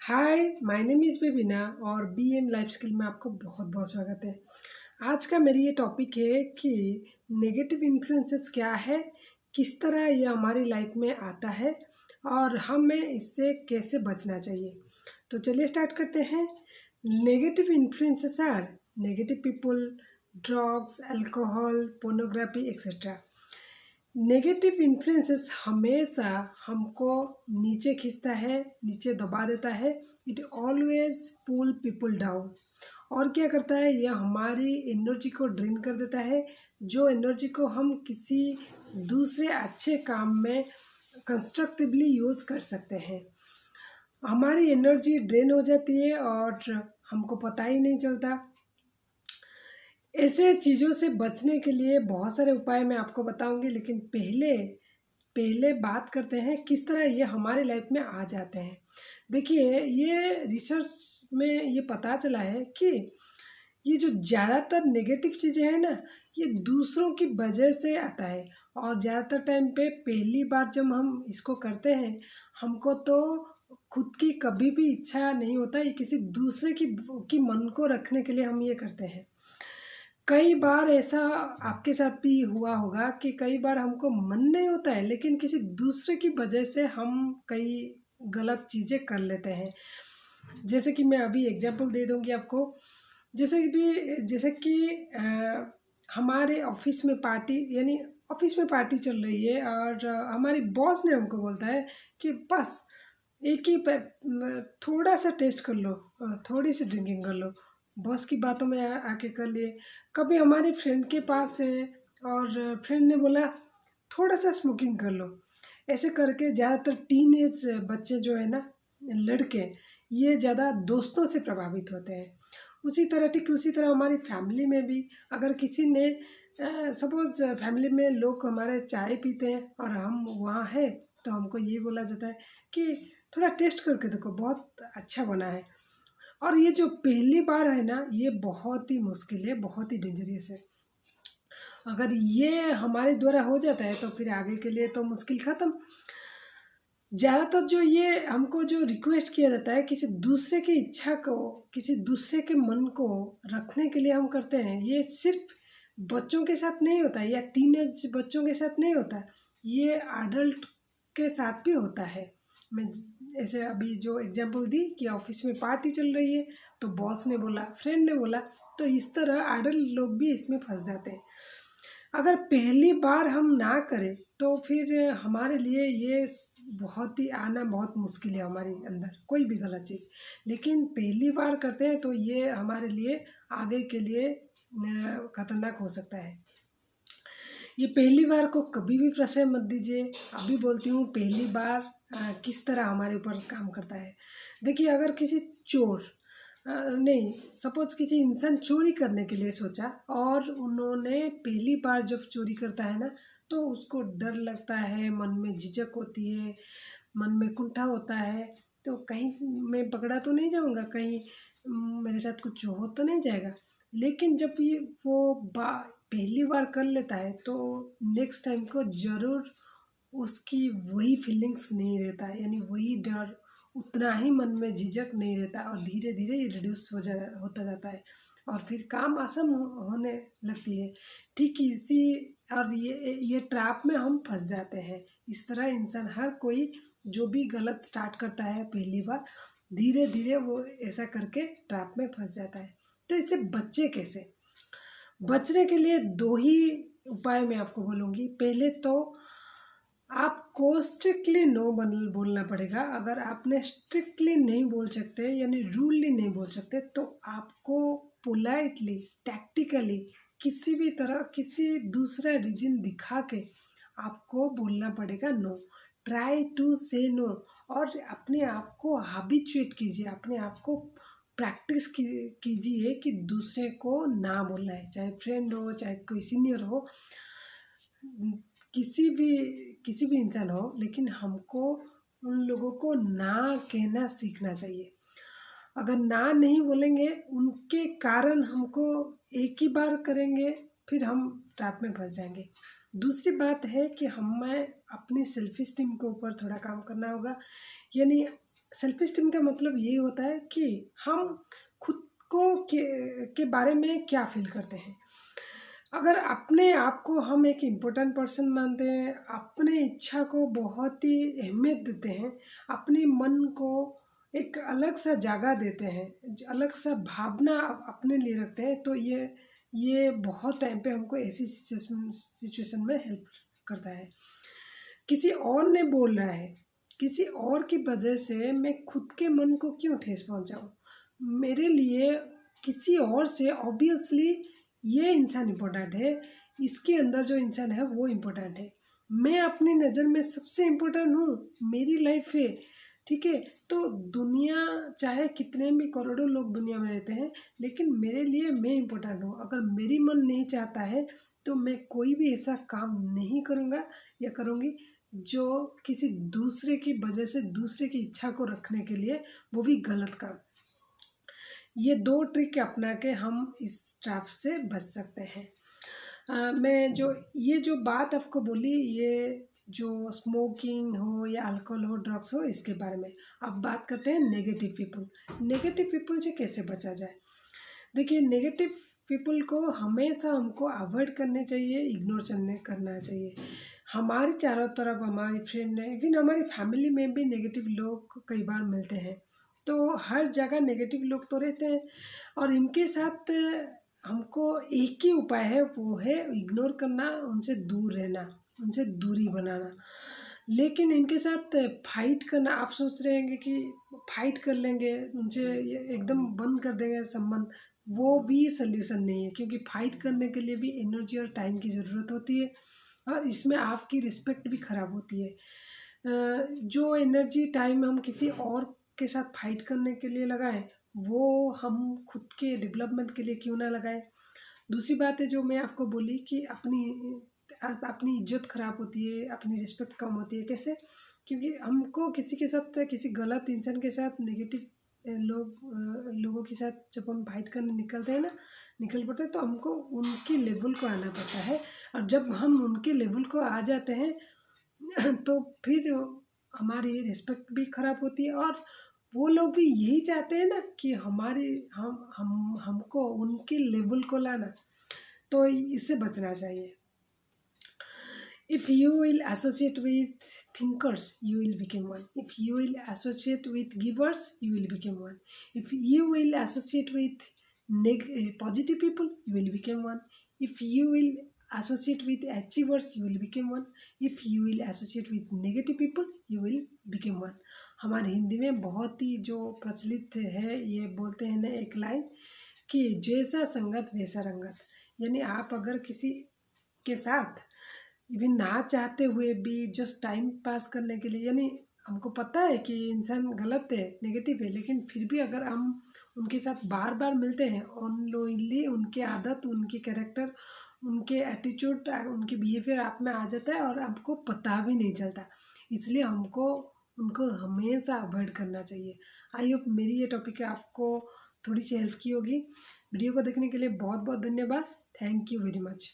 Hi, my name is बेबीना और BM life skill में आपको बहुत बहुत स्वागत है। आज का मेरी ये टॉपिक है कि नेगेटिव इन्फ्लुएंसेस क्या है, किस तरह ये हमारी लाइफ में आता है और हमें इससे कैसे बचना चाहिए। तो चलिए स्टार्ट करते हैं। Negative influences are negative people, drugs, alcohol, pornography etcetera. Negative influences हमेशा हमको नीचे खींचता है, नीचे दबा देता है। It always pull people down. और क्या करता है, यह हमारी एनर्जी को ड्रेन कर देता है, जो एनर्जी को हम किसी दूसरे अच्छे काम में कंस्ट्रक्टिवली यूज़ कर सकते हैं। हमारी एनर्जी ड्रेन हो जाती है और हमको पता ही नहीं चलता। ऐसे चीज़ों से बचने के लिए बहुत सारे उपाय मैं आपको बताऊंगी, लेकिन पहले पहले बात करते हैं किस तरह ये हमारे लाइफ में आ जाते हैं। देखिए, ये रिसर्च में ये पता चला है कि ये जो ज़्यादातर नेगेटिव चीज़ें हैं ना, ये दूसरों की वजह से आता है। और ज़्यादातर टाइम पे पहली बार जब हम इसको करते हैं, हमको तो खुद की कभी भी इच्छा नहीं होता, ये किसी दूसरे की मन को रखने के लिए हम ये करते हैं। कई बार ऐसा आपके साथ भी हुआ होगा कि कई बार हमको मन नहीं होता है, लेकिन किसी दूसरे की वजह से हम कई गलत चीज़ें कर लेते हैं। जैसे कि मैं अभी एग्जांपल दे दूंगी आपको। जैसे कि हमारे ऑफिस में पार्टी, यानी ऑफिस में पार्टी चल रही है और हमारी बॉस ने हमको बोलता है कि बस एक ही थोड़ा सा टेस्ट कर लो, थोड़ी सी ड्रिंकिंग कर लो। बॉस की बातों में आके कर लिए। कभी हमारे फ्रेंड के पास है और फ्रेंड ने बोला थोड़ा सा स्मोकिंग कर लो। ऐसे करके ज़्यादातर टीन एज बच्चे जो है ना, लड़के, ये ज़्यादा दोस्तों से प्रभावित होते हैं। ठीक उसी तरह हमारी फैमिली में भी अगर किसी ने सपोज़ फैमिली में लोग हमारे चाय पीते हैं और हम वहाँ हैं, तो हमको ये बोला जाता है कि थोड़ा टेस्ट करके देखो, बहुत अच्छा बना है। और ये जो पहली बार है ना, ये बहुत ही मुश्किल है, बहुत ही डेंजरस है। अगर ये हमारे द्वारा हो जाता है तो फिर आगे के लिए तो मुश्किल ख़त्म। ज़्यादातर जो ये हमको जो रिक्वेस्ट किया जाता है, किसी दूसरे की इच्छा को, किसी दूसरे के मन को रखने के लिए हम करते हैं। ये सिर्फ बच्चों के साथ नहीं होता या टीनेज बच्चों के साथ नहीं होता, ये एडल्ट के साथ भी होता है। मैं ऐसे अभी जो एग्जांपल दी कि ऑफिस में पार्टी चल रही है, तो बॉस ने बोला, फ्रेंड ने बोला, तो इस तरह एडल्ट लोग भी इसमें फंस जाते हैं। अगर पहली बार हम ना करें तो फिर हमारे लिए ये बहुत ही आना बहुत मुश्किल है हमारे अंदर, कोई भी गलत चीज़। लेकिन पहली बार करते हैं तो ये हमारे लिए आगे के लिए खतरनाक हो सकता है। ये पहली बार को कभी भी प्रश्रय मत दीजिए। अभी बोलती हूँ पहली बार किस तरह हमारे ऊपर काम करता है। देखिए, अगर किसी चोर नहीं, सपोज किसी इंसान चोरी करने के लिए सोचा और उन्होंने पहली बार जब चोरी करता है ना, तो उसको डर लगता है, मन में झिझक होती है, मन में कुंठा होता है। तो कहीं मैं पकड़ा तो नहीं जाऊंगा, कहीं मेरे साथ कुछ हो तो नहीं जाएगा। लेकिन जब ये वो पहली बार कर लेता है तो नेक्स्ट टाइम को ज़रूर उसकी वही फीलिंग्स नहीं रहता है, यानी वही डर, उतना ही मन में झिझक नहीं रहता और धीरे धीरे ये रिड्यूस होता जाता है और फिर काम आसान होने लगती है। ठीक इसी और ये ट्रैप में हम फंस जाते हैं। इस तरह इंसान, हर कोई जो भी गलत स्टार्ट करता है पहली बार, धीरे धीरे वो ऐसा करके ट्रैप में फंस जाता है। तो इससे बच्चे कैसे? बचने के लिए दो ही उपाय मैं आपको बोलूँगी। पहले तो आपको स्ट्रिक्टली नो बोलना पड़ेगा। अगर आपने स्ट्रिक्टली नहीं बोल सकते, यानी रूडली नहीं बोल सकते, तो आपको पोलाइटली, टैक्टिकली, किसी भी तरह किसी दूसरा रीजन दिखा के आपको बोलना पड़ेगा नो। ट्राई टू से नो। और अपने आप को हैबिचुएट कीजिए, अपने आप को प्रैक्टिस कीजिए कि दूसरे को ना बोलना है, चाहे फ्रेंड हो, चाहे कोई सीनियर हो, किसी भी इंसान हो। लेकिन हमको उन लोगों को ना कहना सीखना चाहिए। अगर ना नहीं बोलेंगे, उनके कारण हमको एक ही बार करेंगे, फिर हम ट्रैप में फंस जाएंगे। दूसरी बात है कि हमें अपनी सेल्फ इस्टीम के ऊपर थोड़ा काम करना होगा। यानी सेल्फ इस्टीम का मतलब ये होता है कि हम खुद को के बारे में क्या फील करते हैं। अगर अपने आप को हम एक इम्पोर्टेंट पर्सन मानते हैं, अपने इच्छा को बहुत ही अहमियत देते हैं, अपने मन को एक अलग सा जगह देते हैं, अलग सा भावना अपने लिए रखते हैं, तो ये बहुत टाइम पे हमको ऐसी सिचुएशन में हेल्प करता है। किसी और ने बोल रहा है, किसी और की वजह से मैं खुद के मन को क्यों ठेस पहुंचाऊं। मेरे लिए किसी और से ऑब्वियसली ये इंसान इम्पोर्टेंट है, इसके अंदर जो इंसान है वो इम्पोर्टेंट है। मैं अपनी नज़र में सबसे इम्पोर्टेंट हूँ, मेरी लाइफ है, ठीक है। तो दुनिया चाहे कितने भी करोड़ों लोग दुनिया में रहते हैं, लेकिन मेरे लिए मैं इम्पोर्टेंट हूँ। अगर मेरी मन नहीं चाहता है तो मैं कोई भी ऐसा काम नहीं करूँगा या करूँगी जो किसी दूसरे की वजह से, दूसरे की इच्छा को रखने के लिए, वो भी गलत काम। ये 2 ट्रिक अपना के हम इस ट्रैप से बच सकते हैं। मैं ये जो बात आपको बोली, ये जो स्मोकिंग हो या अल्कोहल हो, ड्रग्स हो, इसके बारे में अब बात करते हैं नेगेटिव पीपल। नेगेटिव पीपल से कैसे बचा जाए। देखिए, नेगेटिव पीपल को हमेशा हमको अवॉइड करने चाहिए, इग्नोर करना चाहिए। हमारे चारों तरफ हमारी फ्रेंड है, इवन हमारी फैमिली में भी नेगेटिव लोग कई बार मिलते हैं। तो हर जगह नेगेटिव लोग तो रहते हैं, और इनके साथ हमको एक ही उपाय है, वो है इग्नोर करना, उनसे दूर रहना, उनसे दूरी बनाना। लेकिन इनके साथ फाइट करना, आप सोच रहे हैं कि फाइट कर लेंगे उनसे, एकदम बंद कर देंगे संबंध, वो भी सल्यूशन नहीं है। क्योंकि फाइट करने के लिए भी एनर्जी और टाइम की ज़रूरत होती है, और इसमें आपकी रिस्पेक्ट भी ख़राब होती है। जो एनर्जी टाइम हम किसी और के साथ फाइट करने के लिए लगाएं, वो हम खुद के डेवलपमेंट के लिए क्यों ना लगाएं। दूसरी बात है जो मैं आपको बोली कि अपनी इज्जत ख़राब होती है, अपनी रिस्पेक्ट कम होती है। कैसे? क्योंकि हमको किसी के साथ, किसी गलत इंसान के साथ, नेगेटिव लोगों के साथ जब हम फाइट करने निकलते हैं ना, निकल पड़ते हैं, तो हमको उनके लेवल को आना पड़ता है। और जब हम उनके लेवल को आ जाते हैं तो फिर हमारी रिस्पेक्ट भी ख़राब होती है, और वो लोग भी यही चाहते हैं ना कि हमारे हमको उनके लेवल को लाना। तो इससे बचना चाहिए। If you will associate with thinkers, you will become one. If you will associate with givers, you will become one. If you will associate with positive people, you will become one. If you will associate with achievers, you will become one. If you will associate with negative people, you will become one. हमारे हिंदी में बहुत ही जो प्रचलित है, ये बोलते हैं ना एक लाइन कि जैसा संगत वैसा रंगत। यानी आप अगर किसी के साथ इवन ना चाहते हुए भी जस्ट टाइम पास करने के लिए, यानी हमको पता है कि इंसान गलत है, नेगेटिव है, लेकिन फिर भी अगर हम उनके साथ बार बार मिलते हैं, अननोइंगली उनके आदत, उनके कैरेक्टर, उनके एटीट्यूड, उनके बिहेवियर आप में आ जाता है और आपको पता भी नहीं चलता। इसलिए हमको उनको हमेशा अवॉइड करना चाहिए। आई होप मेरी ये टॉपिक आपको थोड़ी सी हेल्प की होगी। वीडियो को देखने के लिए बहुत बहुत धन्यवाद। Thank you very much.